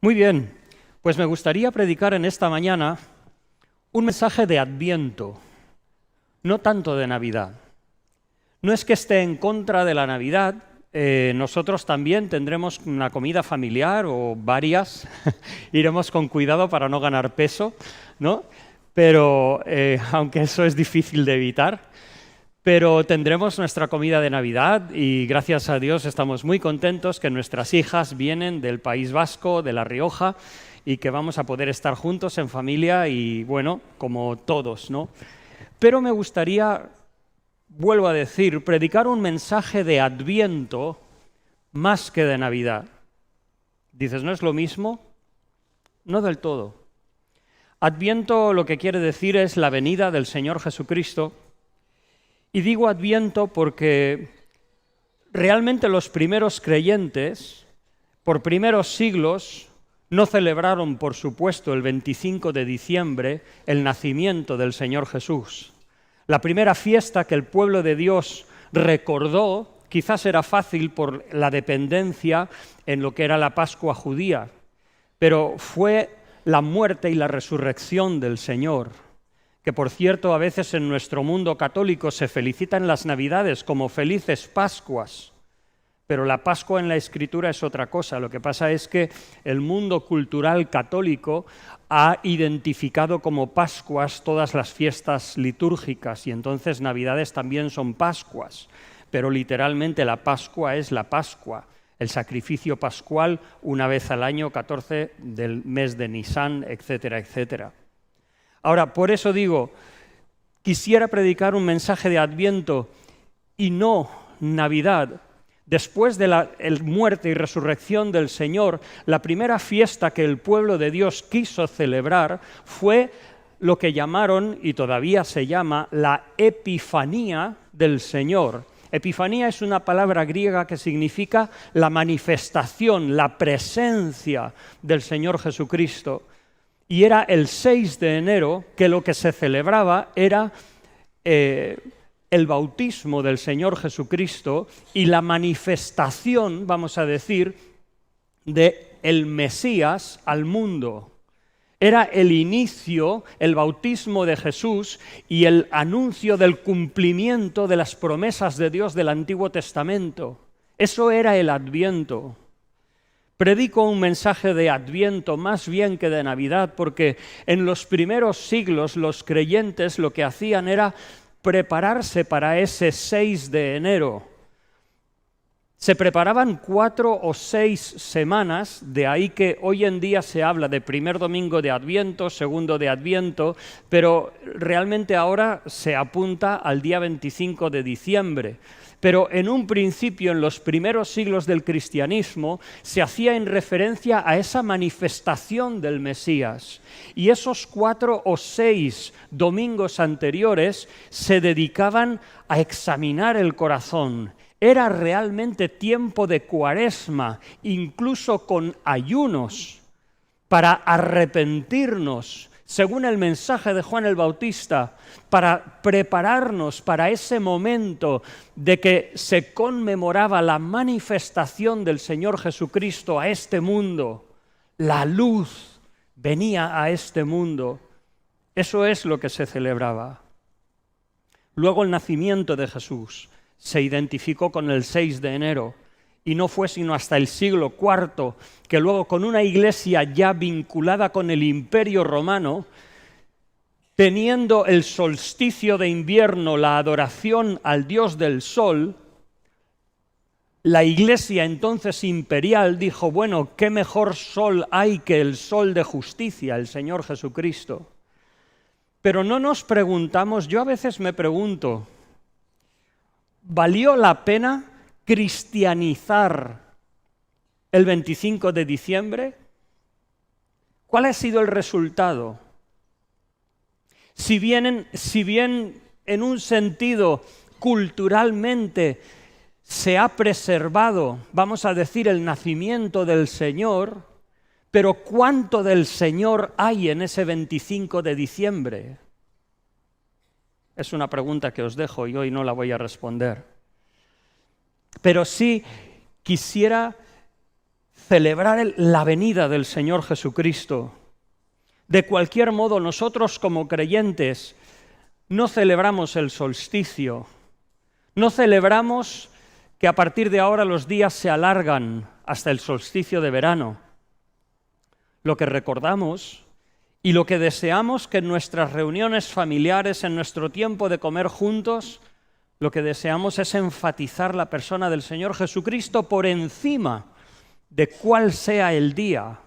Muy bien, pues me gustaría predicar en esta mañana un mensaje de Adviento, no tanto de Navidad. No es que esté en contra de la Navidad, nosotros también tendremos una comida familiar o varias, iremos con cuidado para no ganar peso, ¿no? Pero aunque eso es difícil de evitar. Pero tendremos nuestra comida de Navidad y gracias a Dios estamos muy contentos que nuestras hijas vienen del País Vasco, de La Rioja, y que vamos a poder estar juntos en familia y, bueno, como todos, ¿no? Pero me gustaría, vuelvo a decir, predicar un mensaje de Adviento más que de Navidad. Dices, ¿no es lo mismo? No del todo. Adviento lo que quiere decir es la venida del Señor Jesucristo. Y digo Adviento porque realmente los primeros creyentes, por primeros siglos, no celebraron, por supuesto, el 25 de diciembre el nacimiento del Señor Jesús. La primera fiesta que el pueblo de Dios recordó, quizás era fácil por la dependencia en lo que era la Pascua judía, pero fue la muerte y la resurrección del Señor. Que por cierto a veces en nuestro mundo católico se felicitan las Navidades como felices Pascuas, pero la Pascua en la Escritura es otra cosa. Lo que pasa es que el mundo cultural católico ha identificado como Pascuas todas las fiestas litúrgicas y entonces Navidades también son Pascuas, pero literalmente la Pascua es la Pascua, el sacrificio pascual una vez al año, 14 del mes de Nisan, etcétera, etcétera. Ahora, por eso digo, quisiera predicar un mensaje de Adviento y no Navidad. Después de la muerte y resurrección del Señor, la primera fiesta que el pueblo de Dios quiso celebrar fue lo que llamaron, y todavía se llama, la Epifanía del Señor. Epifanía es una palabra griega que significa la manifestación, la presencia del Señor Jesucristo. Y era el 6 de enero que lo que se celebraba era el bautismo del Señor Jesucristo y la manifestación, vamos a decir, de el Mesías al mundo. Era el inicio, el bautismo de Jesús y el anuncio del cumplimiento de las promesas de Dios del Antiguo Testamento. Eso era el Adviento. Predico un mensaje de Adviento más bien que de Navidad, porque en los primeros siglos los creyentes lo que hacían era prepararse para ese 6 de enero. Se preparaban 4 o 6 semanas, de ahí que hoy en día se habla de primer domingo de Adviento, segundo de Adviento, pero realmente ahora se apunta al día 25 de diciembre. Pero en un principio, en los primeros siglos del cristianismo, se hacía en referencia a esa manifestación del Mesías. Y esos 4 o 6 domingos anteriores se dedicaban a examinar el corazón. Era realmente tiempo de cuaresma, incluso con ayunos, para arrepentirnos, según el mensaje de Juan el Bautista, para prepararnos para ese momento de que se conmemoraba la manifestación del Señor Jesucristo a este mundo. La luz venía a este mundo. Eso es lo que se celebraba. Luego el nacimiento de Jesús se identificó con el 6 de enero y no fue sino hasta el siglo IV que luego con una iglesia ya vinculada con el Imperio Romano, teniendo el solsticio de invierno, la adoración al dios del sol, la iglesia entonces imperial dijo, bueno, ¿qué mejor sol hay que el sol de justicia, el Señor Jesucristo? Pero no nos preguntamos, yo a veces me pregunto, ¿valió la pena cristianizar el 25 de diciembre? ¿Cuál ha sido el resultado? Si bien en un sentido culturalmente se ha preservado, vamos a decir, el nacimiento del Señor, pero ¿cuánto del Señor hay en ese 25 de diciembre? Es una pregunta que os dejo y hoy no la voy a responder. Pero sí quisiera celebrar la venida del Señor Jesucristo. De cualquier modo, nosotros como creyentes no celebramos el solsticio, no celebramos que a partir de ahora los días se alargan hasta el solsticio de verano. Lo que recordamos y lo que deseamos que en nuestras reuniones familiares, en nuestro tiempo de comer juntos, lo que deseamos es enfatizar la persona del Señor Jesucristo por encima de cuál sea el día.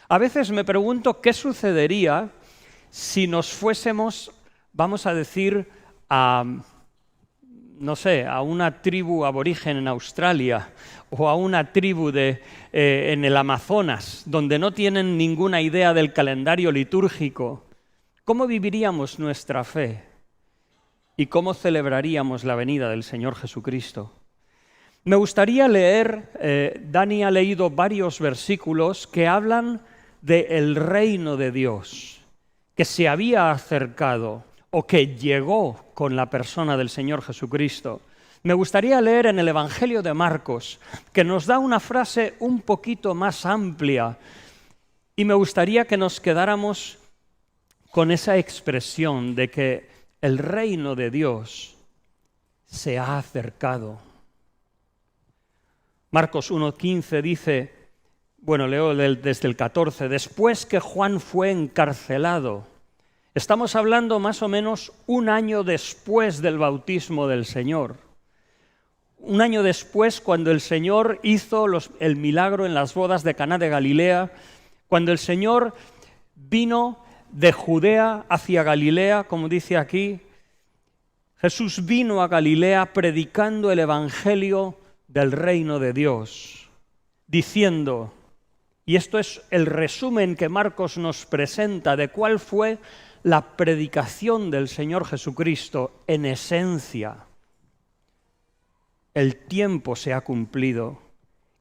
A veces me pregunto qué sucedería si nos fuésemos, vamos a decir, a una tribu aborigen en Australia o a una tribu en el Amazonas, donde no tienen ninguna idea del calendario litúrgico. ¿Cómo viviríamos nuestra fe? ¿Y cómo celebraríamos la venida del Señor Jesucristo? Me gustaría leer, Dani ha leído varios versículos que hablan del reino de Dios, que se había acercado o que llegó con la persona del Señor Jesucristo. Me gustaría leer en el Evangelio de Marcos, que nos da una frase un poquito más amplia, y me gustaría que nos quedáramos con esa expresión de que el reino de Dios se ha acercado. Marcos 1:15 dice, leo desde el 14, después que Juan fue encarcelado. Estamos hablando más o menos un año después del bautismo del Señor. Un año después, cuando el Señor hizo el milagro en las bodas de Caná de Galilea, cuando el Señor vino de Judea hacia Galilea, como dice aquí, Jesús vino a Galilea predicando el evangelio del reino de Dios, diciendo, y esto es el resumen que Marcos nos presenta de cuál fue la predicación del Señor Jesucristo en esencia. El tiempo se ha cumplido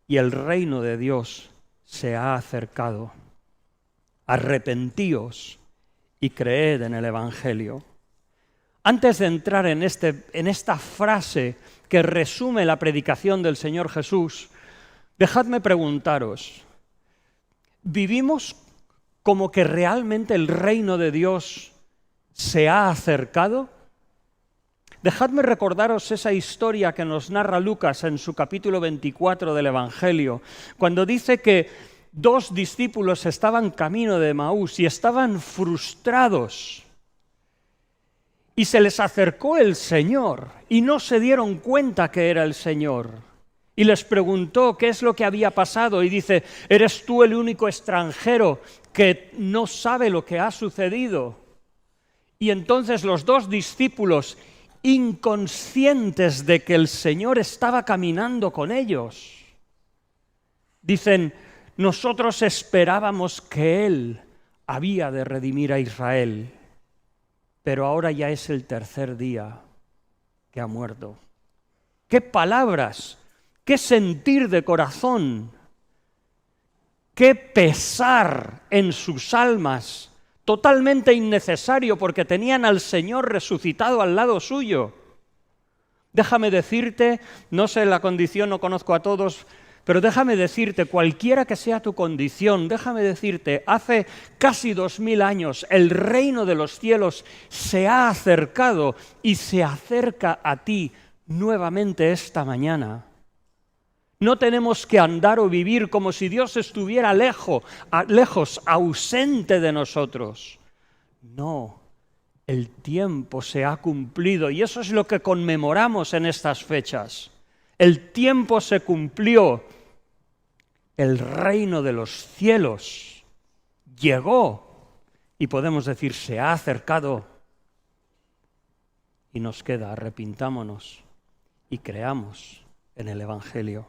y el reino de Dios se ha acercado. Arrepentíos y creed en el Evangelio. Antes de entrar en esta frase que resume la predicación del Señor Jesús, dejadme preguntaros, ¿vivimos como que realmente el reino de Dios se ha acercado? Dejadme recordaros esa historia que nos narra Lucas en su capítulo 24 del Evangelio, cuando dice que 2 discípulos estaban camino de Emaús y estaban frustrados. Y se les acercó el Señor y no se dieron cuenta que era el Señor. Y les preguntó qué es lo que había pasado y dice, ¿eres tú el único extranjero que no sabe lo que ha sucedido? Y entonces los 2 discípulos, inconscientes de que el Señor estaba caminando con ellos, dicen, nosotros esperábamos que Él había de redimir a Israel, pero ahora ya es el 3er día que ha muerto. ¡Qué palabras! ¡Qué sentir de corazón! ¡Qué pesar en sus almas! Totalmente innecesario porque tenían al Señor resucitado al lado suyo. Déjame decirte, no sé la condición, no conozco a todos, pero déjame decirte, cualquiera que sea tu condición, déjame decirte, hace casi 2000 años el reino de los cielos se ha acercado y se acerca a ti nuevamente esta mañana. No tenemos que andar o vivir como si Dios estuviera lejos, ausente de nosotros. No, el tiempo se ha cumplido y eso es lo que conmemoramos en estas fechas. El tiempo se cumplió. El reino de los cielos llegó y podemos decir, se ha acercado. Y nos queda, arrepintámonos y creamos en el Evangelio.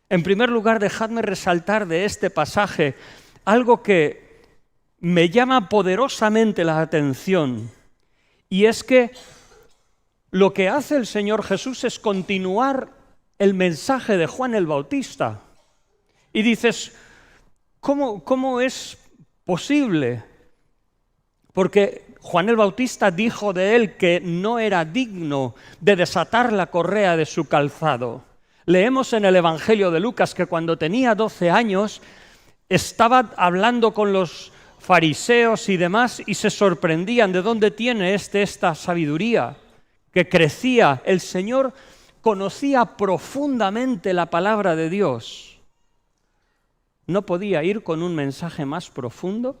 En primer lugar, dejadme resaltar de este pasaje algo que me llama poderosamente la atención, y es que lo que hace el Señor Jesús es continuar el mensaje de Juan el Bautista. Y dices, ¿cómo es posible? Porque Juan el Bautista dijo de él que no era digno de desatar la correa de su calzado. Leemos en el Evangelio de Lucas que cuando tenía 12 años estaba hablando con los fariseos y demás y se sorprendían de dónde tiene esta sabiduría, que crecía. El Señor conocía profundamente la palabra de Dios. ¿No podía ir con un mensaje más profundo?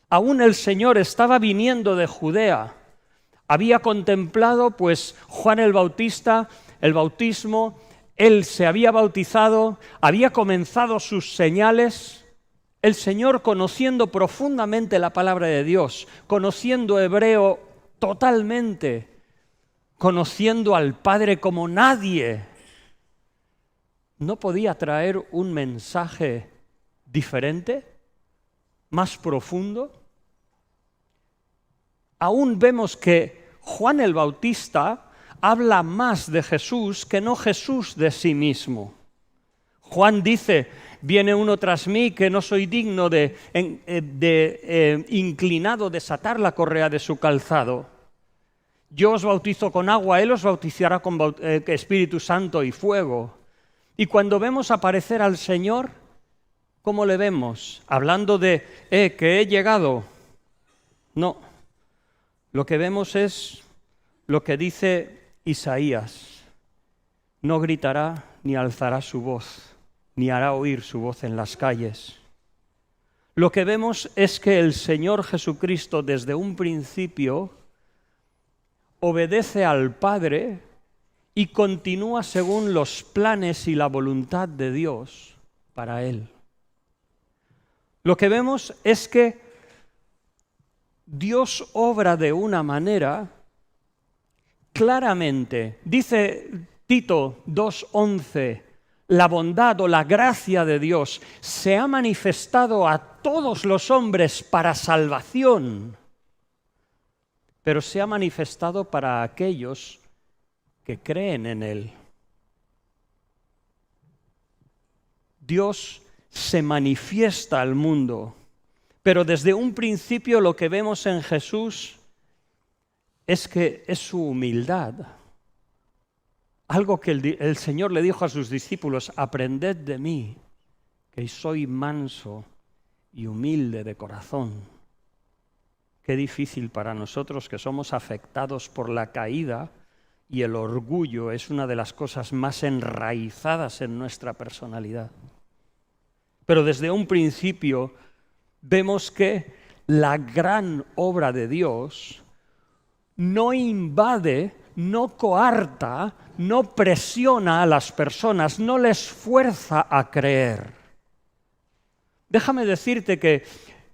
Aún el Señor estaba viniendo de Judea. Había contemplado, pues, Juan el Bautista, el bautismo, él se había bautizado, había comenzado sus señales. El Señor, conociendo profundamente la palabra de Dios, conociendo hebreo totalmente, conociendo al Padre como nadie, ¿no podía traer un mensaje diferente, más profundo? Aún vemos que Juan el Bautista habla más de Jesús que no Jesús de sí mismo. Juan dice: viene uno tras mí que no soy digno inclinado desatar la correa de su calzado. Yo os bautizo con agua, Él os bautizará con Espíritu Santo y fuego. Y cuando vemos aparecer al Señor, ¿cómo le vemos? Hablando de que he llegado. No, lo que vemos es lo que dice Isaías: no gritará ni alzará su voz, ni hará oír su voz en las calles. Lo que vemos es que el Señor Jesucristo desde un principio obedece al Padre y continúa según los planes y la voluntad de Dios para Él. Lo que vemos es que Dios obra de una manera claramente. Dice Tito 2:11, la bondad o la gracia de Dios se ha manifestado a todos los hombres para salvación, pero se ha manifestado para aquellos que creen en Él. Dios se manifiesta al mundo, pero desde un principio lo que vemos en Jesús es que es su humildad. Algo que el Señor le dijo a sus discípulos: aprended de mí, que soy manso y humilde de corazón. Qué difícil para nosotros que somos afectados por la caída, y el orgullo es una de las cosas más enraizadas en nuestra personalidad. Pero desde un principio vemos que la gran obra de Dios no invade, no coarta, no presiona a las personas, no les fuerza a creer. Déjame decirte que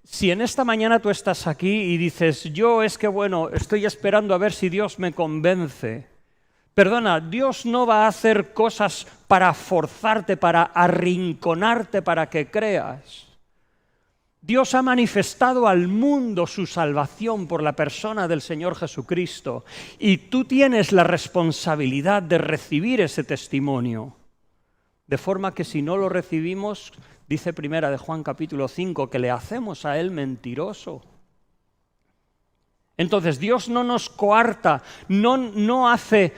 si en esta mañana tú estás aquí y dices: yo estoy esperando a ver si Dios me convence. Perdona, Dios no va a hacer cosas para forzarte, para arrinconarte para que creas. Dios ha manifestado al mundo su salvación por la persona del Señor Jesucristo, y tú tienes la responsabilidad de recibir ese testimonio. De forma que si no lo recibimos, dice Primera de Juan capítulo 5, que le hacemos a Él mentiroso. Entonces Dios no nos coarta, no hace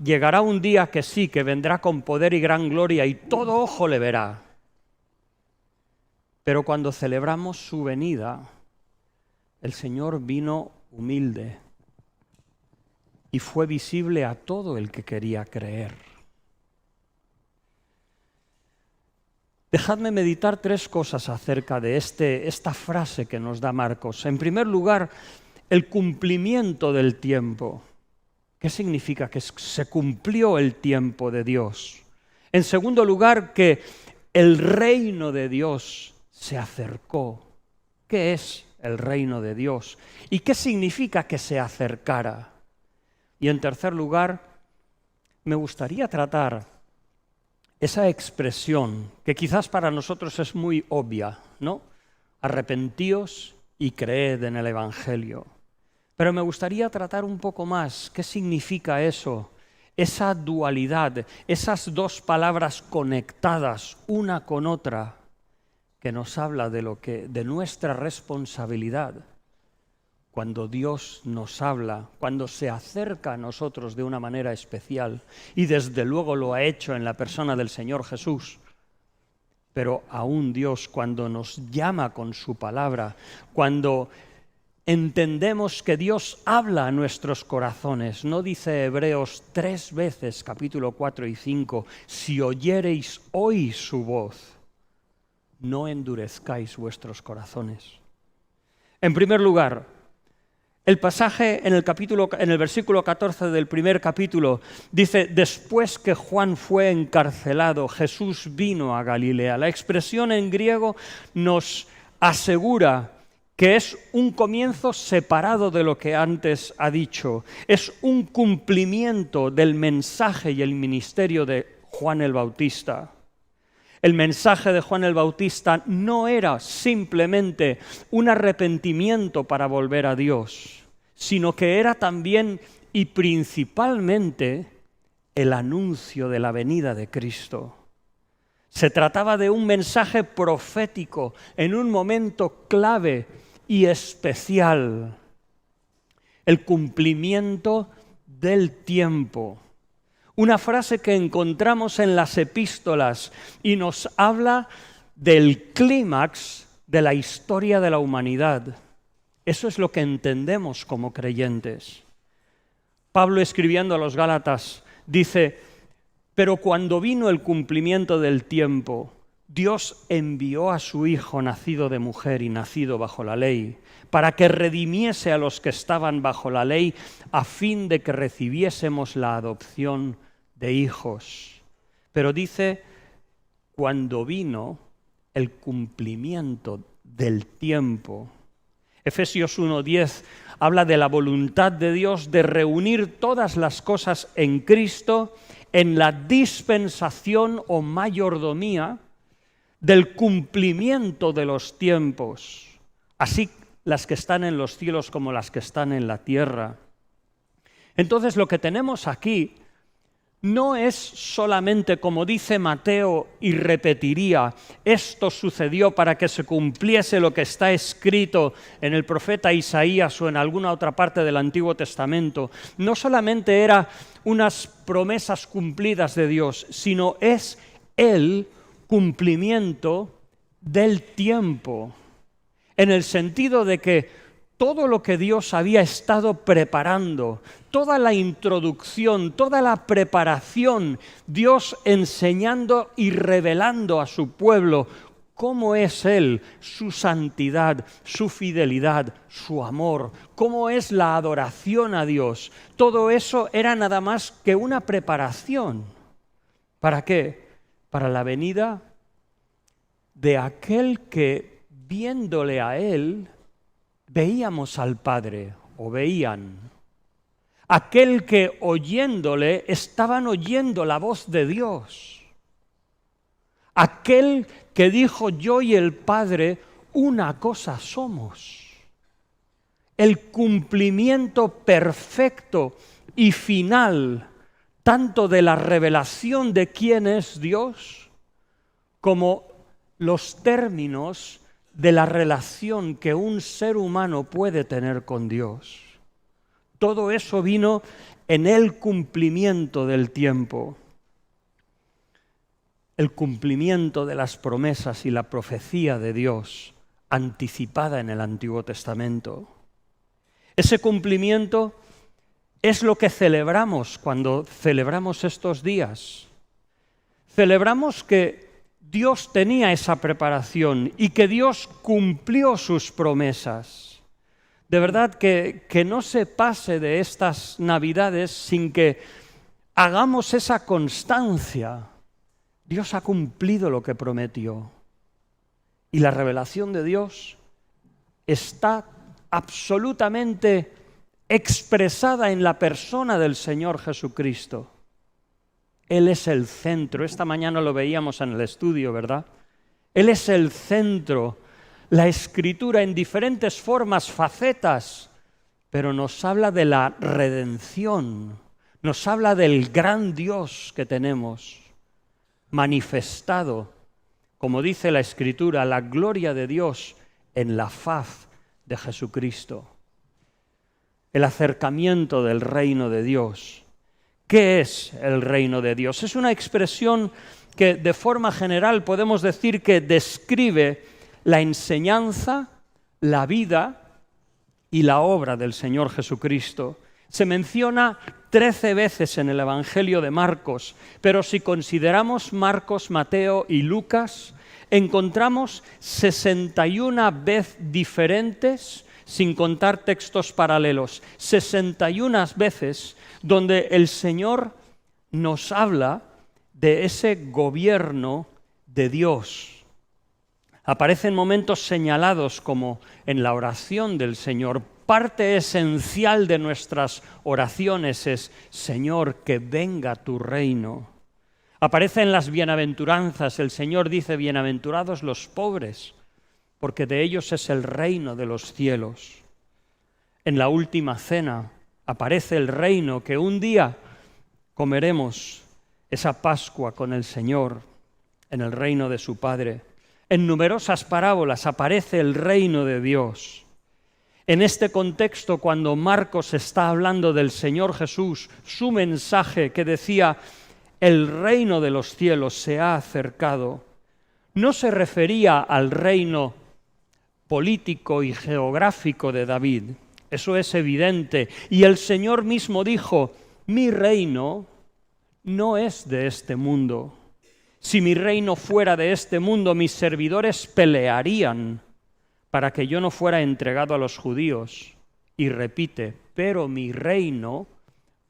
llegará un día que sí, que vendrá con poder y gran gloria y todo ojo le verá. Pero cuando celebramos su venida, el Señor vino humilde y fue visible a todo el que quería creer. Dejadme meditar tres cosas acerca de esta frase que nos da Marcos. En primer lugar, el cumplimiento del tiempo. ¿Qué significa? Que se cumplió el tiempo de Dios. En segundo lugar, que el reino de Dios se acercó. ¿Qué es el reino de Dios? ¿Y qué significa que se acercara? Y en tercer lugar, me gustaría tratar esa expresión que quizás para nosotros es muy obvia, ¿no? Arrepentíos y creed en el Evangelio. Pero me gustaría tratar un poco más qué significa eso, esa dualidad, esas dos palabras conectadas una con otra, que nos habla de nuestra responsabilidad cuando Dios nos habla, cuando se acerca a nosotros de una manera especial, y desde luego lo ha hecho en la persona del Señor Jesús, pero aún Dios cuando nos llama con su palabra, cuando entendemos que Dios habla a nuestros corazones. ¿No dice Hebreos 3 veces, capítulo 4 y 5, si oyereis hoy su voz, no endurezcáis vuestros corazones? En primer lugar, el pasaje en el versículo 14 del primer capítulo dice, después que Juan fue encarcelado, Jesús vino a Galilea. La expresión en griego nos asegura que es un comienzo separado de lo que antes ha dicho. Es un cumplimiento del mensaje y el ministerio de Juan el Bautista. El mensaje de Juan el Bautista no era simplemente un arrepentimiento para volver a Dios, sino que era también y principalmente el anuncio de la venida de Cristo. Se trataba de un mensaje profético en un momento clave y especial, el cumplimiento del tiempo. Una frase que encontramos en las epístolas y nos habla del clímax de la historia de la humanidad. Eso es lo que entendemos como creyentes. Pablo, escribiendo a los Gálatas, dice, pero cuando vino el cumplimiento del tiempo, Dios envió a su Hijo nacido de mujer y nacido bajo la ley, para que redimiese a los que estaban bajo la ley, a fin de que recibiésemos la adopción de hijos. Pero dice, cuando vino el cumplimiento del tiempo. Efesios 1:10 habla de la voluntad de Dios de reunir todas las cosas en Cristo en la dispensación o mayordomía del cumplimiento de los tiempos, así las que están en los cielos como las que están en la tierra. Entonces lo que tenemos aquí no es solamente, como dice Mateo y repetiría, esto sucedió para que se cumpliese lo que está escrito en el profeta Isaías o en alguna otra parte del Antiguo Testamento. No solamente era unas promesas cumplidas de Dios, sino es el cumplimiento del tiempo, en el sentido de que todo lo que Dios había estado preparando, toda la introducción, toda la preparación, Dios enseñando y revelando a su pueblo cómo es Él, su santidad, su fidelidad, su amor, cómo es la adoración a Dios. Todo eso era nada más que una preparación. ¿Para qué? Para la venida de aquel que, viéndole a Él, veíamos al Padre, o veían. Aquel que oyéndole estaban oyendo la voz de Dios. Aquel que dijo, yo y el Padre una cosa somos. El cumplimiento perfecto y final, tanto de la revelación de quién es Dios, como los términos de la relación que un ser humano puede tener con Dios. Todo eso vino en el cumplimiento del tiempo, el cumplimiento de las promesas y la profecía de Dios anticipada en el Antiguo Testamento. Ese cumplimiento es lo que celebramos cuando celebramos estos días. Celebramos que Dios tenía esa preparación y que Dios cumplió sus promesas. De verdad que no se pase de estas Navidades sin que hagamos esa constancia. Dios ha cumplido lo que prometió. Y la revelación de Dios está absolutamente expresada en la persona del Señor Jesucristo. Él es el centro. Esta mañana lo veíamos en el estudio, ¿verdad? Él es el centro. La Escritura en diferentes formas, facetas, pero nos habla de la redención, nos habla del gran Dios que tenemos, manifestado, como dice la Escritura, la gloria de Dios en la faz de Jesucristo. el acercamiento del reino de Dios. ¿Qué es el reino de Dios? Es una expresión que de forma general podemos decir que describe la enseñanza, la vida y la obra del Señor Jesucristo. Se menciona 13 veces en el Evangelio de Marcos, pero si consideramos Marcos, Mateo y Lucas, encontramos 61 veces diferentes, sin contar textos paralelos, 61 veces donde el Señor nos habla de ese gobierno de Dios. Aparecen momentos señalados como en la oración del Señor. Parte esencial de nuestras oraciones es: Señor, que venga tu reino. Aparece en las bienaventuranzas. El Señor dice: bienaventurados los pobres, porque de ellos es el reino de los cielos. En la última cena aparece el reino, que un día comeremos esa Pascua con el Señor en el reino de su Padre. En numerosas parábolas aparece el reino de Dios. En este contexto, cuando Marcos está hablando del Señor Jesús, su mensaje que decía: el reino de los cielos se ha acercado, no se refería al reino político y geográfico de David. Eso es evidente. Y el Señor mismo dijo: mi reino no es de este mundo. Si mi reino fuera de este mundo, mis servidores pelearían para que yo no fuera entregado a los judíos. Y repite: pero mi reino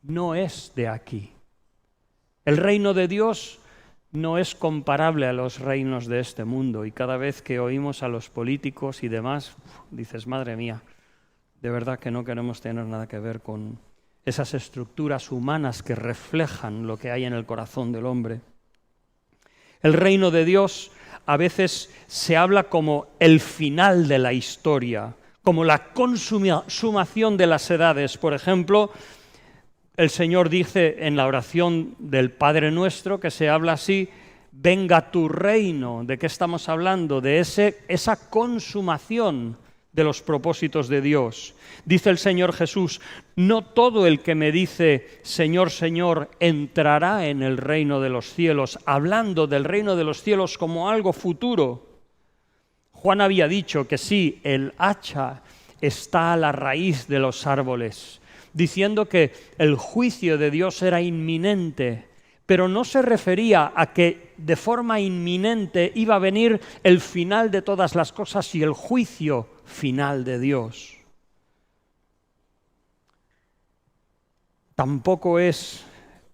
no es de aquí. El reino de Dios no es comparable a los reinos de este mundo. Y cada vez que oímos a los políticos y demás, dices: madre mía, de verdad que no queremos tener nada que ver con esas estructuras humanas que reflejan lo que hay en el corazón del hombre. El reino de Dios a veces se habla como el final de la historia, como la consumación de las edades. Por ejemplo, el Señor dice en la oración del Padre Nuestro, que se habla así: venga tu reino. ¿De qué estamos hablando? De esa consumación de los propósitos de Dios. Dice el Señor Jesús: no todo el que me dice Señor, Señor, entrará en el reino de los cielos, hablando del reino de los cielos como algo futuro. Juan había dicho que sí, el hacha está a la raíz de los árboles, diciendo que el juicio de Dios era inminente, pero no se refería a que de forma inminente iba a venir el final de todas las cosas y el juicio final de Dios. Tampoco es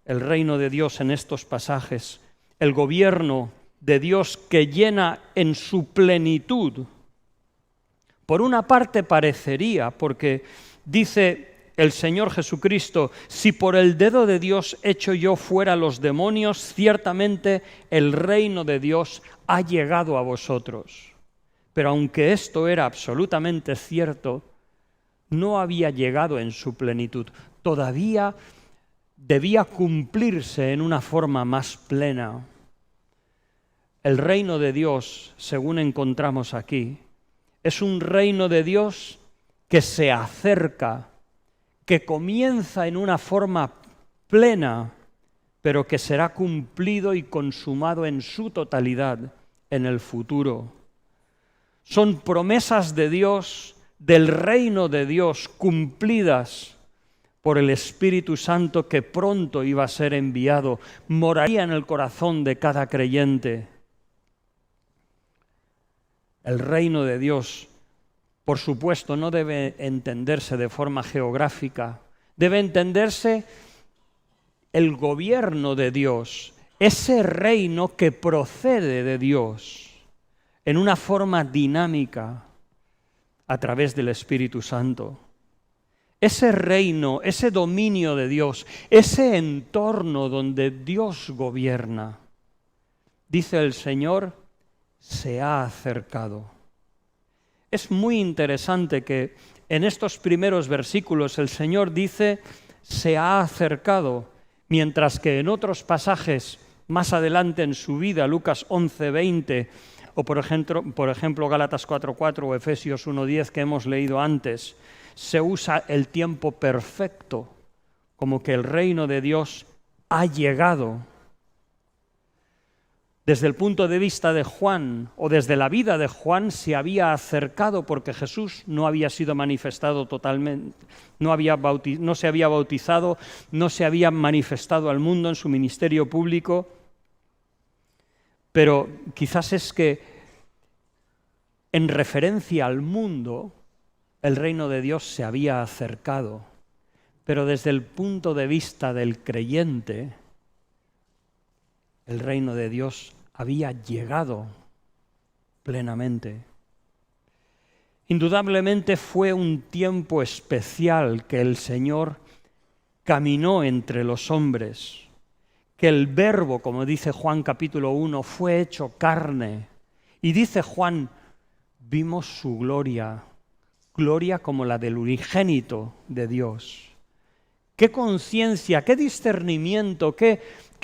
el reino de Dios en estos pasajes el gobierno de Dios que llena en su plenitud. Por una parte parecería, porque dice el Señor Jesucristo: si por el dedo de Dios echo yo fuera los demonios, ciertamente el reino de Dios ha llegado a vosotros. Pero aunque esto era absolutamente cierto, no había llegado en su plenitud. Todavía debía cumplirse en una forma más plena. El reino de Dios, según encontramos aquí, es un reino de Dios que se acerca, que comienza en una forma plena, pero que será cumplido y consumado en su totalidad en el futuro. Son promesas de Dios, del reino de Dios, cumplidas por el Espíritu Santo que pronto iba a ser enviado, moraría en el corazón de cada creyente. El reino de Dios, por supuesto, no debe entenderse de forma geográfica, debe entenderse el gobierno de Dios, ese reino que procede de Dios en una forma dinámica a través del Espíritu Santo. Ese reino, ese dominio de Dios, ese entorno donde Dios gobierna, dice el Señor, se ha acercado. Es muy interesante que en estos primeros versículos el Señor dice, se ha acercado, mientras que en otros pasajes más adelante en su vida, Lucas 11:20, o por ejemplo Gálatas 4:4 o Efesios 1:10 que hemos leído antes, se usa el tiempo perfecto, como que el reino de Dios ha llegado. Desde el punto de vista de Juan, o desde la vida de Juan, se había acercado porque Jesús no había sido manifestado totalmente, no se había bautizado, no se había manifestado al mundo en su ministerio público, pero quizás es que en referencia al mundo, el reino de Dios se había acercado, pero desde el punto de vista del creyente, el reino de Dios había llegado plenamente. Indudablemente fue un tiempo especial que el Señor caminó entre los hombres, que el Verbo, como dice Juan capítulo 1, fue hecho carne. Y dice Juan, vimos su gloria, gloria como la del unigénito de Dios. Qué conciencia, qué discernimiento, qué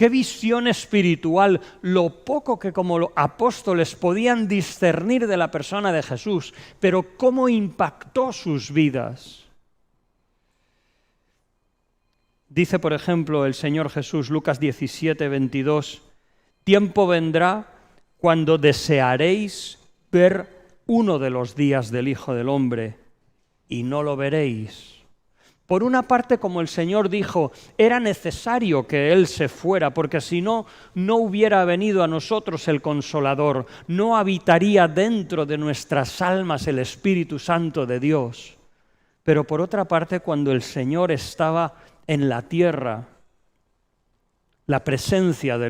visión espiritual, lo poco que como apóstoles podían discernir de la persona de Jesús, pero cómo impactó sus vidas. Dice, por ejemplo, el Señor Jesús, Lucas 17, 22, tiempo vendrá cuando desearéis ver uno de los días del Hijo del Hombre y no lo veréis. Por una parte, como el Señor dijo, era necesario que Él se fuera, porque si no, no hubiera venido a nosotros el Consolador, no habitaría dentro de nuestras almas el Espíritu Santo de Dios. Pero por otra parte, cuando el Señor estaba en la tierra, la presencia de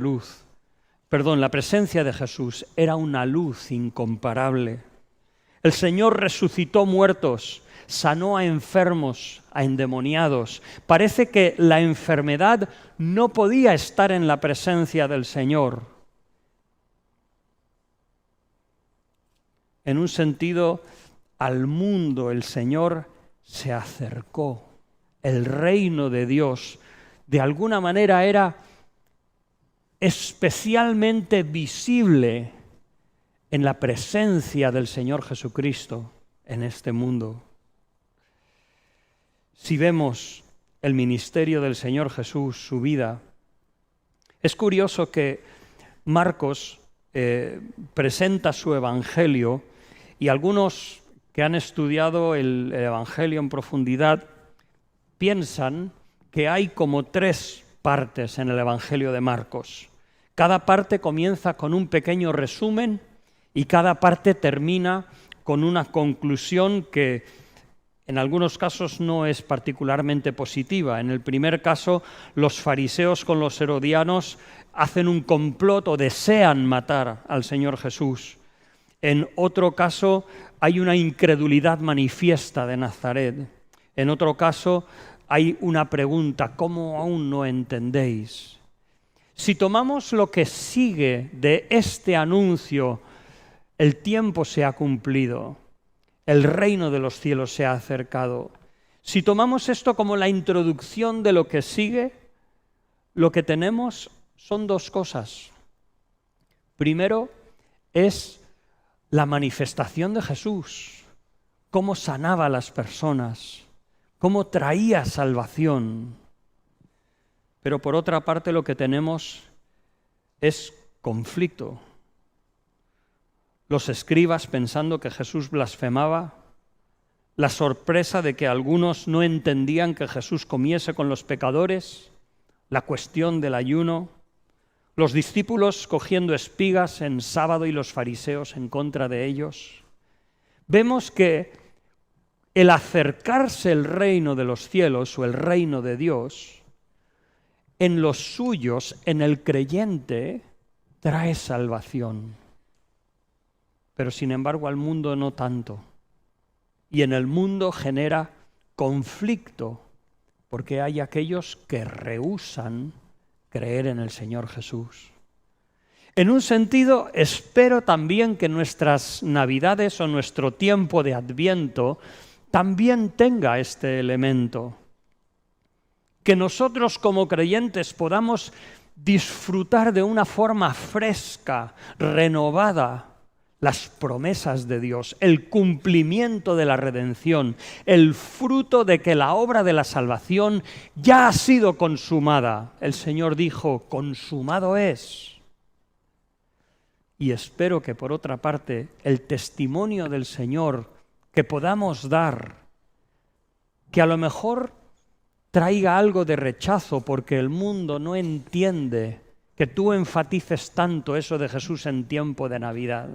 Jesús era una luz incomparable. El Señor resucitó muertos, sanó a enfermos, a endemoniados. Parece que la enfermedad no podía estar en la presencia del Señor. En un sentido, al mundo el Señor se acercó. El reino de Dios, de alguna manera, era especialmente visible en la presencia del Señor Jesucristo en este mundo. Si vemos el ministerio del Señor Jesús, su vida, es curioso que Marcos presenta su evangelio y algunos que han estudiado el evangelio en profundidad piensan que hay como 3 partes en el evangelio de Marcos. Cada parte comienza con un pequeño resumen y cada parte termina con una conclusión que en algunos casos no es particularmente positiva. En el primer caso, los fariseos con los herodianos hacen un complot o desean matar al Señor Jesús. En otro caso, hay una incredulidad manifiesta de Nazaret. En otro caso, hay una pregunta, ¿cómo aún no entendéis? Si tomamos lo que sigue de este anuncio, el tiempo se ha cumplido. El reino de los cielos se ha acercado. Si tomamos esto como la introducción de lo que sigue, lo que tenemos son 2 cosas. Primero es la manifestación de Jesús, cómo sanaba a las personas, cómo traía salvación. Pero por otra parte lo que tenemos es conflicto. Los escribas pensando que Jesús blasfemaba, la sorpresa de que algunos no entendían que Jesús comiese con los pecadores, la cuestión del ayuno, los discípulos cogiendo espigas en sábado y los fariseos en contra de ellos. Vemos que el acercarse el reino de los cielos o el reino de Dios, en los suyos, en el creyente, trae salvación. Pero sin embargo al mundo no tanto. Y en el mundo genera conflicto, porque hay aquellos que rehúsan creer en el Señor Jesús. En un sentido, espero también que nuestras Navidades o nuestro tiempo de Adviento también tenga este elemento. Que nosotros como creyentes podamos disfrutar de una forma fresca, renovada, las promesas de Dios, el cumplimiento de la redención, el fruto de que la obra de la salvación ya ha sido consumada. El Señor dijo, consumado es. Y espero que por otra parte el testimonio del Señor que podamos dar, que a lo mejor traiga algo de rechazo porque el mundo no entiende que tú enfatices tanto eso de Jesús en tiempo de Navidad.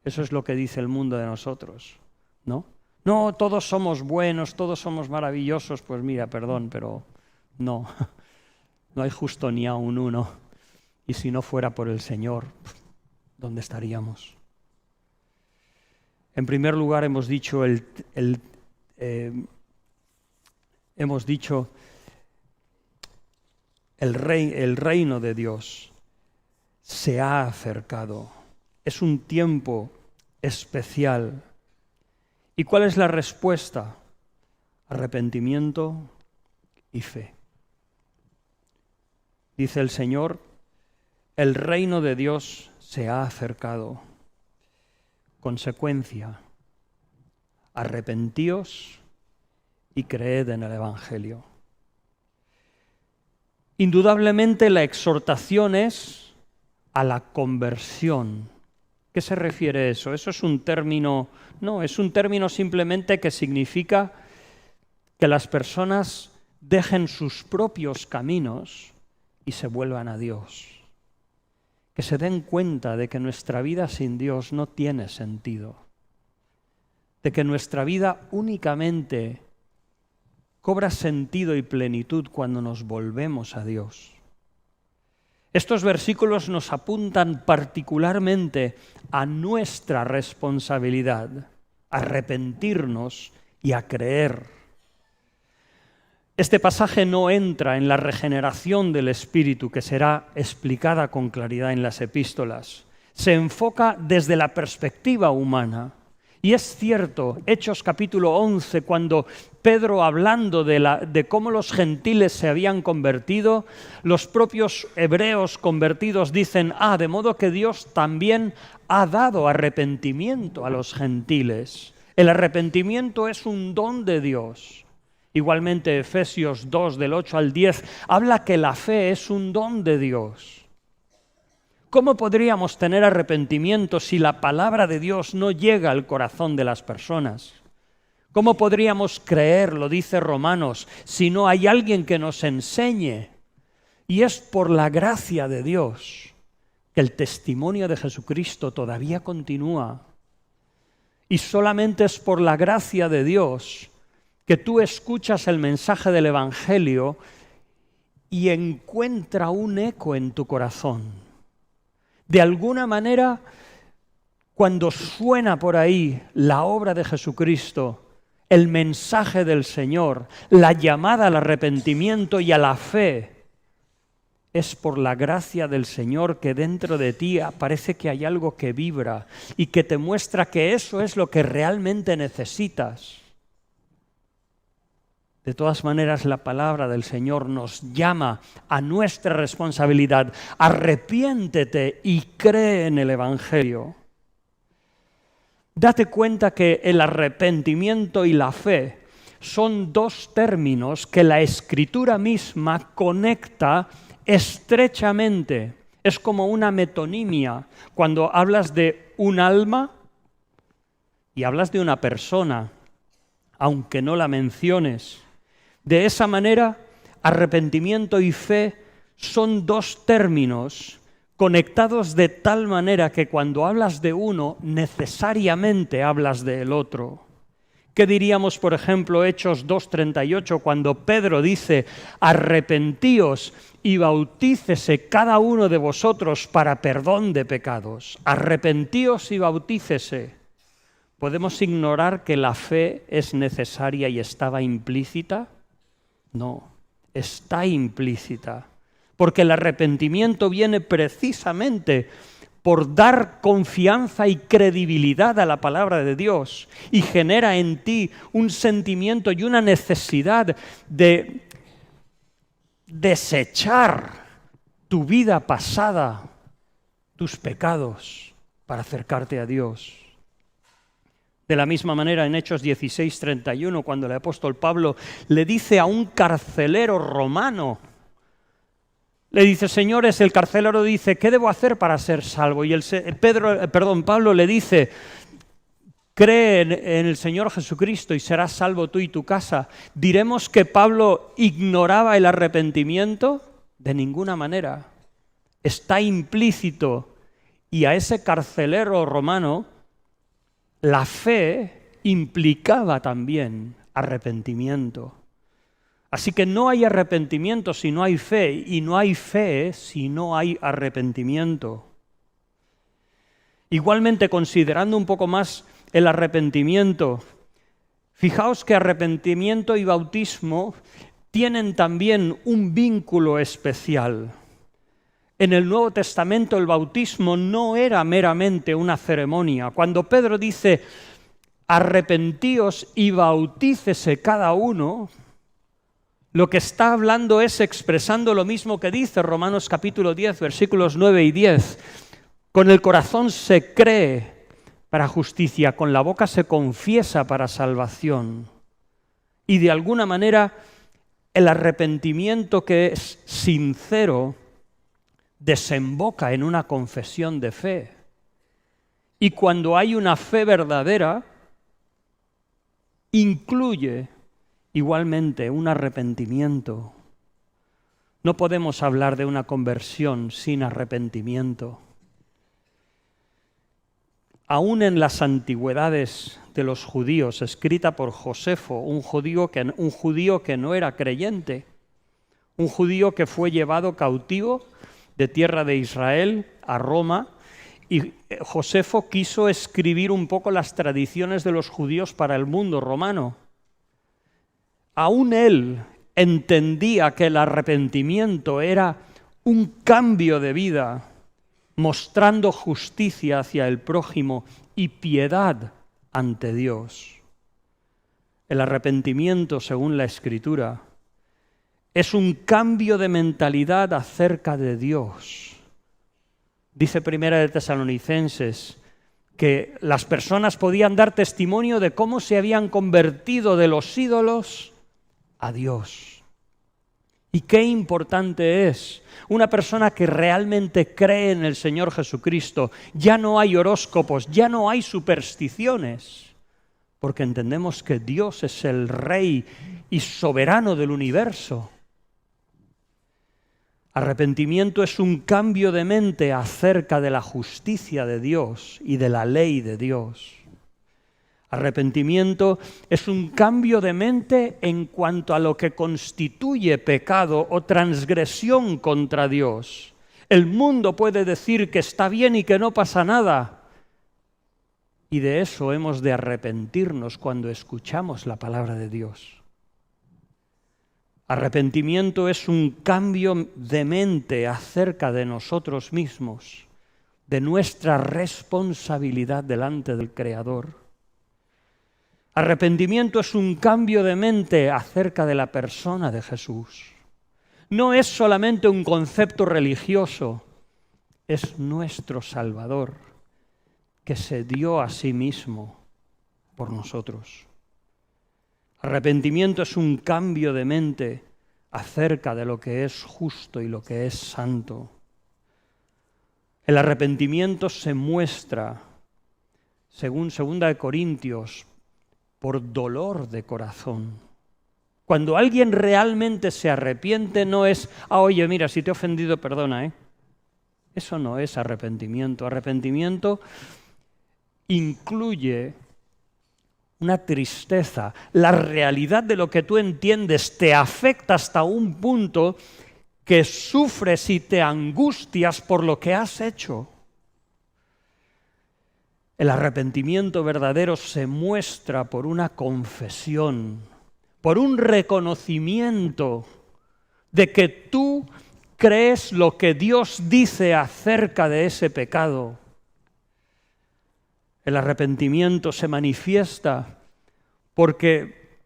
Eso es lo que dice el mundo de nosotros, ¿no? No, todos somos buenos, todos somos maravillosos. Pues mira, perdón, pero no hay justo ni aun uno. Y si no fuera por el Señor, ¿dónde estaríamos? En primer lugar hemos dicho el reino de Dios se ha acercado. Es un tiempo especial. ¿Y cuál es la respuesta? Arrepentimiento y fe. Dice el Señor, el reino de Dios se ha acercado. Consecuencia, arrepentíos y creed en el Evangelio. Indudablemente la exhortación es a la conversión. ¿Qué se refiere a eso? Eso es un término, no, es un término simplemente que significa que las personas dejen sus propios caminos y se vuelvan a Dios. Que se den cuenta de que nuestra vida sin Dios no tiene sentido. De que nuestra vida únicamente cobra sentido y plenitud cuando nos volvemos a Dios. Estos versículos nos apuntan particularmente a nuestra responsabilidad, a arrepentirnos y a creer. Este pasaje no entra en la regeneración del Espíritu, que será explicada con claridad en las epístolas. Se enfoca desde la perspectiva humana. Y es cierto, Hechos capítulo 11, cuando Pedro, hablando de cómo los gentiles se habían convertido, los propios hebreos convertidos dicen, de modo que Dios también ha dado arrepentimiento a los gentiles. El arrepentimiento es un don de Dios. Igualmente Efesios 2, del 8 al 10, habla que la fe es un don de Dios. ¿Cómo podríamos tener arrepentimiento si la palabra de Dios no llega al corazón de las personas? ¿Cómo podríamos creer, lo dice Romanos, si no hay alguien que nos enseñe? Y es por la gracia de Dios que el testimonio de Jesucristo todavía continúa. Y solamente es por la gracia de Dios que tú escuchas el mensaje del Evangelio y encuentra un eco en tu corazón. De alguna manera, cuando suena por ahí la obra de Jesucristo, el mensaje del Señor, la llamada al arrepentimiento y a la fe, es por la gracia del Señor que dentro de ti parece que hay algo que vibra y que te muestra que eso es lo que realmente necesitas. De todas maneras, la palabra del Señor nos llama a nuestra responsabilidad. Arrepiéntete y cree en el Evangelio. Date cuenta que el arrepentimiento y la fe son dos términos que la Escritura misma conecta estrechamente. Es como una metonimia. Cuando hablas de un alma y hablas de una persona, aunque no la menciones. De esa manera, arrepentimiento y fe son dos términos conectados de tal manera que cuando hablas de uno, necesariamente hablas del otro. ¿Qué diríamos, por ejemplo, Hechos 2:38, cuando Pedro dice, arrepentíos y bautícese cada uno de vosotros para perdón de pecados? Arrepentíos y bautícese. ¿Podemos ignorar que la fe es necesaria y estaba implícita? No, está implícita, porque el arrepentimiento viene precisamente por dar confianza y credibilidad a la palabra de Dios y genera en ti un sentimiento y una necesidad de desechar tu vida pasada, tus pecados, para acercarte a Dios. De la misma manera, en Hechos 16:31, cuando el apóstol Pablo le dice a un carcelero romano, le dice: señores, el carcelero dice, ¿qué debo hacer para ser salvo? Y Pablo le dice: cree en el Señor Jesucristo y serás salvo tú y tu casa. ¿Diremos que Pablo ignoraba el arrepentimiento? De ninguna manera. Está implícito. Y a ese carcelero romano, la fe implicaba también arrepentimiento. Así que no hay arrepentimiento si no hay fe, y no hay fe si no hay arrepentimiento. Igualmente, considerando un poco más el arrepentimiento, fijaos que arrepentimiento y bautismo tienen también un vínculo especial. En el Nuevo Testamento el bautismo no era meramente una ceremonia. Cuando Pedro dice: arrepentíos y bautícese cada uno, lo que está hablando es expresando lo mismo que dice Romanos capítulo 10, versículos 9 y 10. Con el corazón se cree para justicia, con la boca se confiesa para salvación. Y de alguna manera el arrepentimiento que es sincero desemboca en una confesión de fe. Y cuando hay una fe verdadera, incluye igualmente un arrepentimiento. No podemos hablar de una conversión sin arrepentimiento. Aún en las antigüedades de los judíos, escrita por Josefo, un judío que no era creyente, un judío que fue llevado cautivo de tierra de Israel a Roma, y Josefo quiso escribir un poco las tradiciones de los judíos para el mundo romano. Aún él entendía que el arrepentimiento era un cambio de vida, mostrando justicia hacia el prójimo y piedad ante Dios. El arrepentimiento, según la Escritura, es un cambio de mentalidad acerca de Dios. Dice Primera de Tesalonicenses que las personas podían dar testimonio de cómo se habían convertido de los ídolos a Dios. Y qué importante es una persona que realmente cree en el Señor Jesucristo. Ya no hay horóscopos, ya no hay supersticiones, porque entendemos que Dios es el Rey y soberano del universo. Arrepentimiento es un cambio de mente acerca de la justicia de Dios y de la ley de Dios. Arrepentimiento es un cambio de mente en cuanto a lo que constituye pecado o transgresión contra Dios. El mundo puede decir que está bien y que no pasa nada. Y de eso hemos de arrepentirnos cuando escuchamos la palabra de Dios. Arrepentimiento es un cambio de mente acerca de nosotros mismos, de nuestra responsabilidad delante del Creador. Arrepentimiento es un cambio de mente acerca de la persona de Jesús. No es solamente un concepto religioso, es nuestro Salvador, que se dio a sí mismo por nosotros. Arrepentimiento es un cambio de mente acerca de lo que es justo y lo que es santo. El arrepentimiento se muestra, según 2 Corintios, por dolor de corazón. Cuando alguien realmente se arrepiente, no es: oye, mira, si te he ofendido, perdona, Eso no es arrepentimiento. Arrepentimiento incluye una tristeza. La realidad de lo que tú entiendes te afecta hasta un punto que sufres y te angustias por lo que has hecho. El arrepentimiento verdadero se muestra por una confesión, por un reconocimiento de que tú crees lo que Dios dice acerca de ese pecado. El arrepentimiento se manifiesta porque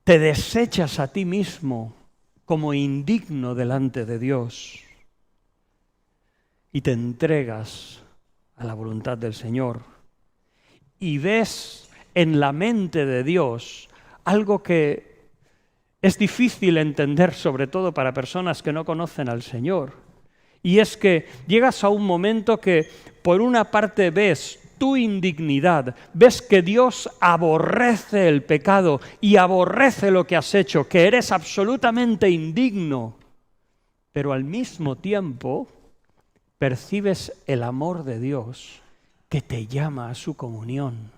te desechas a ti mismo como indigno delante de Dios y te entregas a la voluntad del Señor. Y ves en la mente de Dios algo que es difícil entender, sobre todo para personas que no conocen al Señor. Y es que llegas a un momento que por una parte ves tu indignidad, ves que Dios aborrece el pecado y aborrece lo que has hecho, que eres absolutamente indigno, pero al mismo tiempo percibes el amor de Dios que te llama a su comunión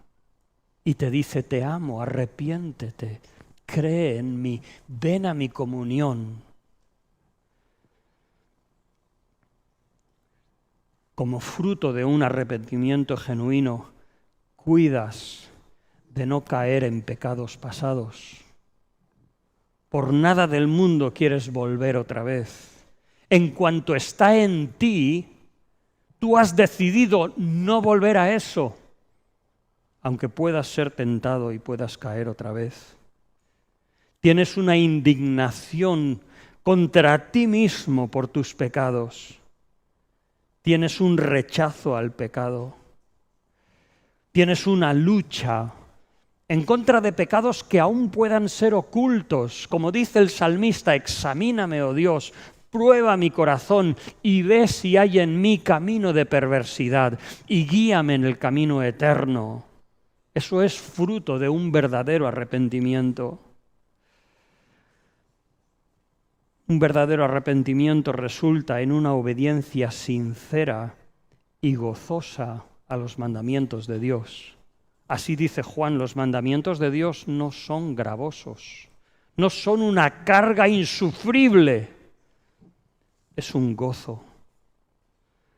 y te dice: te amo, arrepiéntete, cree en mí, ven a mi comunión. Como fruto de un arrepentimiento genuino, cuidas de no caer en pecados pasados. Por nada del mundo quieres volver otra vez. En cuanto está en ti, tú has decidido no volver a eso, aunque puedas ser tentado y puedas caer otra vez. Tienes una indignación contra ti mismo por tus pecados. Tienes un rechazo al pecado. Tienes una lucha en contra de pecados que aún puedan ser ocultos. Como dice el salmista: examíname, oh Dios, prueba mi corazón y ve si hay en mí camino de perversidad y guíame en el camino eterno. Eso es fruto de un verdadero arrepentimiento. Un verdadero arrepentimiento resulta en una obediencia sincera y gozosa a los mandamientos de Dios. Así dice Juan: los mandamientos de Dios no son gravosos, no son una carga insufrible, es un gozo.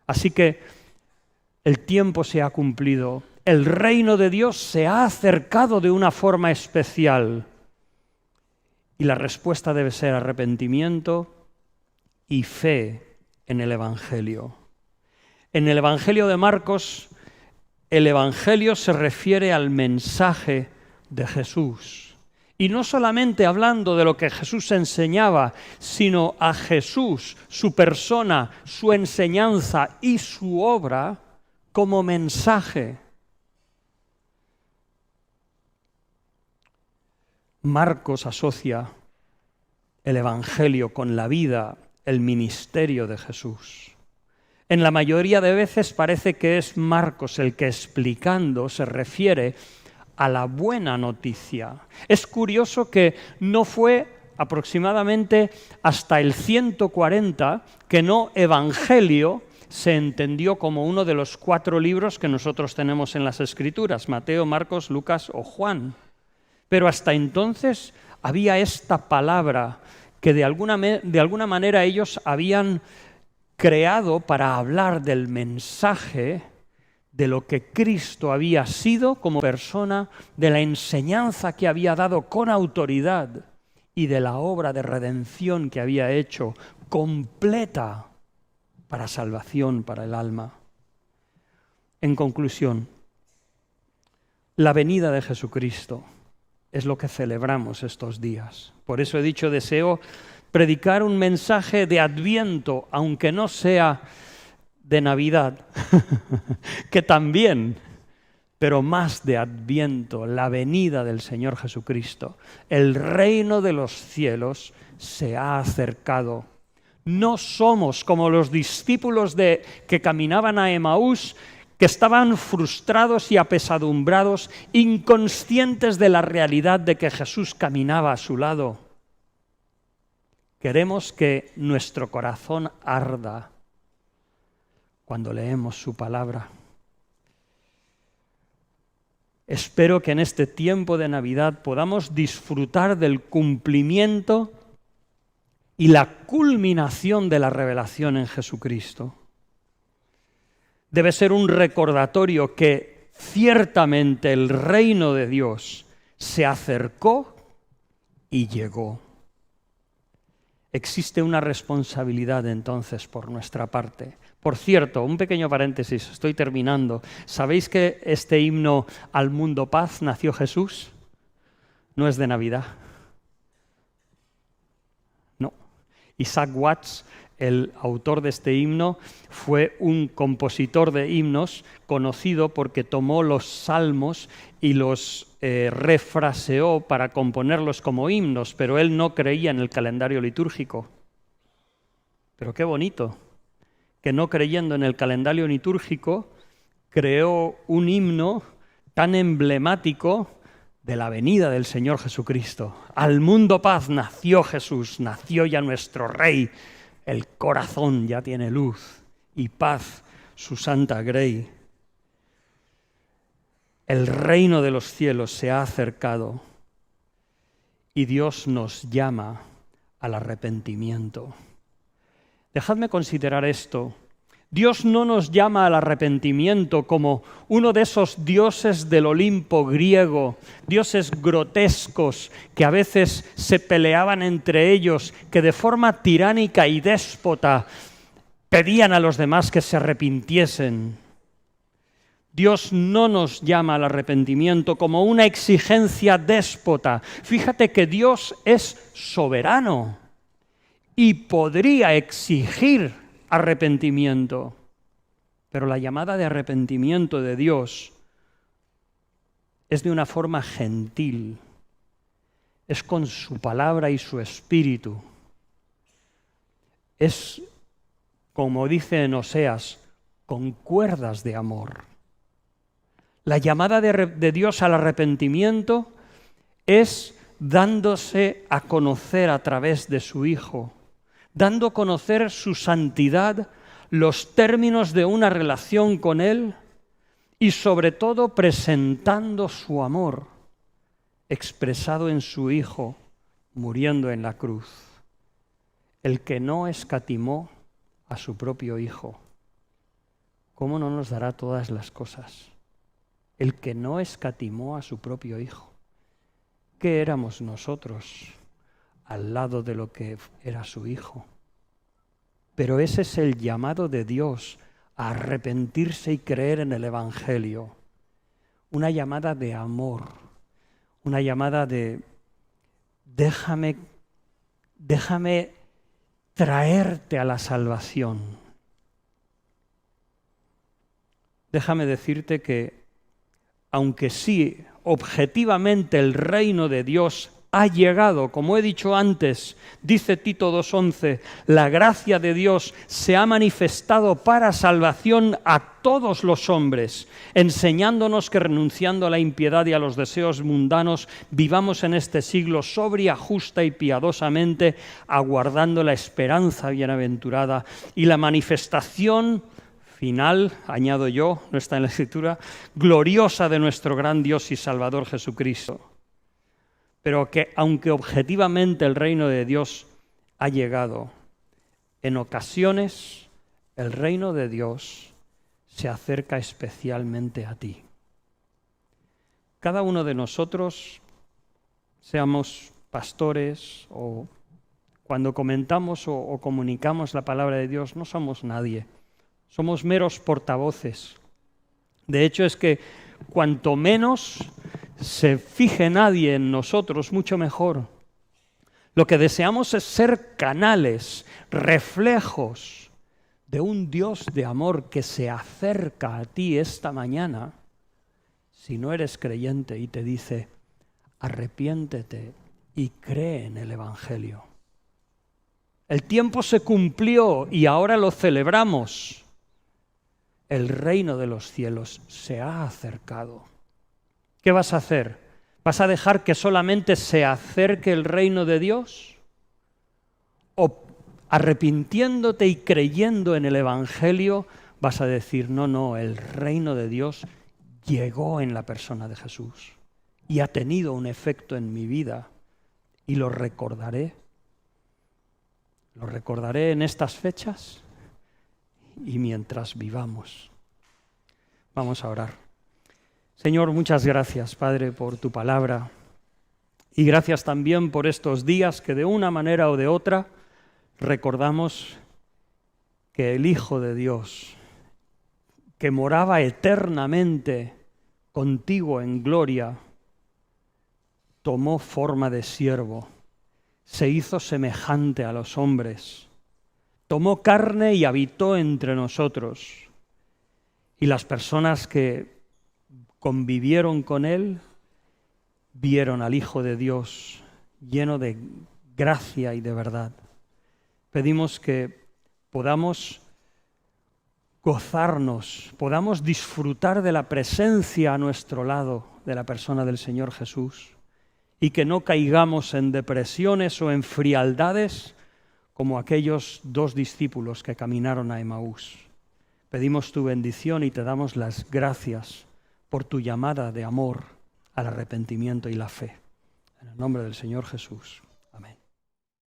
Así que el tiempo se ha cumplido, el reino de Dios se ha acercado de una forma especial. Y la respuesta debe ser arrepentimiento y fe en el Evangelio. En el Evangelio de Marcos, el Evangelio se refiere al mensaje de Jesús. Y no solamente hablando de lo que Jesús enseñaba, sino a Jesús, su persona, su enseñanza y su obra como mensaje. Marcos asocia el Evangelio con la vida, el ministerio de Jesús. En la mayoría de veces parece que es Marcos el que, explicando, se refiere a la buena noticia. Es curioso que no fue aproximadamente hasta el 140 que no Evangelio se entendió como uno de los 4 libros que nosotros tenemos en las Escrituras: Mateo, Marcos, Lucas o Juan. Pero hasta entonces había esta palabra que de alguna manera ellos habían creado para hablar del mensaje de lo que Cristo había sido como persona, de la enseñanza que había dado con autoridad y de la obra de redención que había hecho completa para salvación para el alma. En conclusión, la venida de Jesucristo es lo que celebramos estos días. Por eso he dicho, deseo predicar un mensaje de Adviento, aunque no sea de Navidad, que también, pero más de Adviento, la venida del Señor Jesucristo. El reino de los cielos se ha acercado. No somos como los discípulos que caminaban a Emaús, que estaban frustrados y apesadumbrados, inconscientes de la realidad de que Jesús caminaba a su lado. Queremos que nuestro corazón arda cuando leemos su palabra. Espero que en este tiempo de Navidad podamos disfrutar del cumplimiento y la culminación de la revelación en Jesucristo. Debe ser un recordatorio que ciertamente el reino de Dios se acercó y llegó. Existe una responsabilidad entonces por nuestra parte. Por cierto, un pequeño paréntesis, estoy terminando. ¿Sabéis que este himno Al mundo paz nació Jesús? No es de Navidad. No. Isaac Watts, el autor de este himno fue un compositor de himnos conocido porque tomó los salmos y los refraseó para componerlos como himnos, pero él no creía en el calendario litúrgico. Pero qué bonito, que no creyendo en el calendario litúrgico, creó un himno tan emblemático de la venida del Señor Jesucristo. Al mundo paz, nació Jesús, nació ya nuestro Rey. El corazón ya tiene luz y paz su santa grey. El reino de los cielos se ha acercado y Dios nos llama al arrepentimiento. Dejadme considerar esto. Dios no nos llama al arrepentimiento como uno de esos dioses del Olimpo griego, dioses grotescos que a veces se peleaban entre ellos, que de forma tiránica y déspota pedían a los demás que se arrepintiesen. Dios no nos llama al arrepentimiento como una exigencia déspota. Fíjate que Dios es soberano y podría exigir arrepentimiento, pero la llamada de arrepentimiento de Dios es de una forma gentil, es con su palabra y su espíritu, es, como dice en Oseas, con cuerdas de amor. La llamada de Dios al arrepentimiento es dándose a conocer a través de su Hijo, dando a conocer su santidad, los términos de una relación con Él y sobre todo presentando su amor expresado en su Hijo muriendo en la cruz. El que no escatimó a su propio Hijo, ¿cómo no nos dará todas las cosas? El que no escatimó a su propio Hijo. ¿Qué éramos nosotros al lado de lo que era su Hijo? Pero ese es el llamado de Dios a arrepentirse y creer en el Evangelio. Una llamada de amor, una llamada de déjame traerte a la salvación. Déjame decirte que, aunque sí, objetivamente el reino de Dios ha llegado, como he dicho antes, dice Tito 2:11, la gracia de Dios se ha manifestado para salvación a todos los hombres, enseñándonos que renunciando a la impiedad y a los deseos mundanos, vivamos en este siglo sobria, justa y piadosamente, aguardando la esperanza bienaventurada y la manifestación final, añado yo, no está en la Escritura, gloriosa de nuestro gran Dios y Salvador Jesucristo. Pero que aunque objetivamente el reino de Dios ha llegado, en ocasiones el reino de Dios se acerca especialmente a ti. Cada uno de nosotros, seamos pastores o cuando comentamos o comunicamos la palabra de Dios, no somos nadie. Somos meros portavoces. De hecho, es que cuanto menos se fije nadie en nosotros, mucho mejor. Lo que deseamos es ser canales, reflejos de un Dios de amor que se acerca a ti esta mañana, si no eres creyente, y te dice, arrepiéntete y cree en el Evangelio. El tiempo se cumplió y ahora lo celebramos. El reino de los cielos se ha acercado. ¿Qué vas a hacer? ¿Vas a dejar que solamente se acerque el reino de Dios? ¿O arrepintiéndote y creyendo en el Evangelio vas a decir, no, el reino de Dios llegó en la persona de Jesús y ha tenido un efecto en mi vida y lo recordaré? Lo recordaré en estas fechas y mientras vivamos. Vamos a orar. Señor, muchas gracias, Padre, por tu palabra y gracias también por estos días que de una manera o de otra recordamos que el Hijo de Dios, que moraba eternamente contigo en gloria, tomó forma de siervo, se hizo semejante a los hombres, tomó carne y habitó entre nosotros. Y las personas que convivieron con Él vieron al Hijo de Dios lleno de gracia y de verdad. Pedimos que podamos gozarnos, podamos disfrutar de la presencia a nuestro lado de la persona del Señor Jesús y que no caigamos en depresiones o en frialdades como aquellos 2 discípulos que caminaron a Emaús. Pedimos tu bendición y te damos las gracias por tu llamada de amor al arrepentimiento y la fe. En el nombre del Señor Jesús.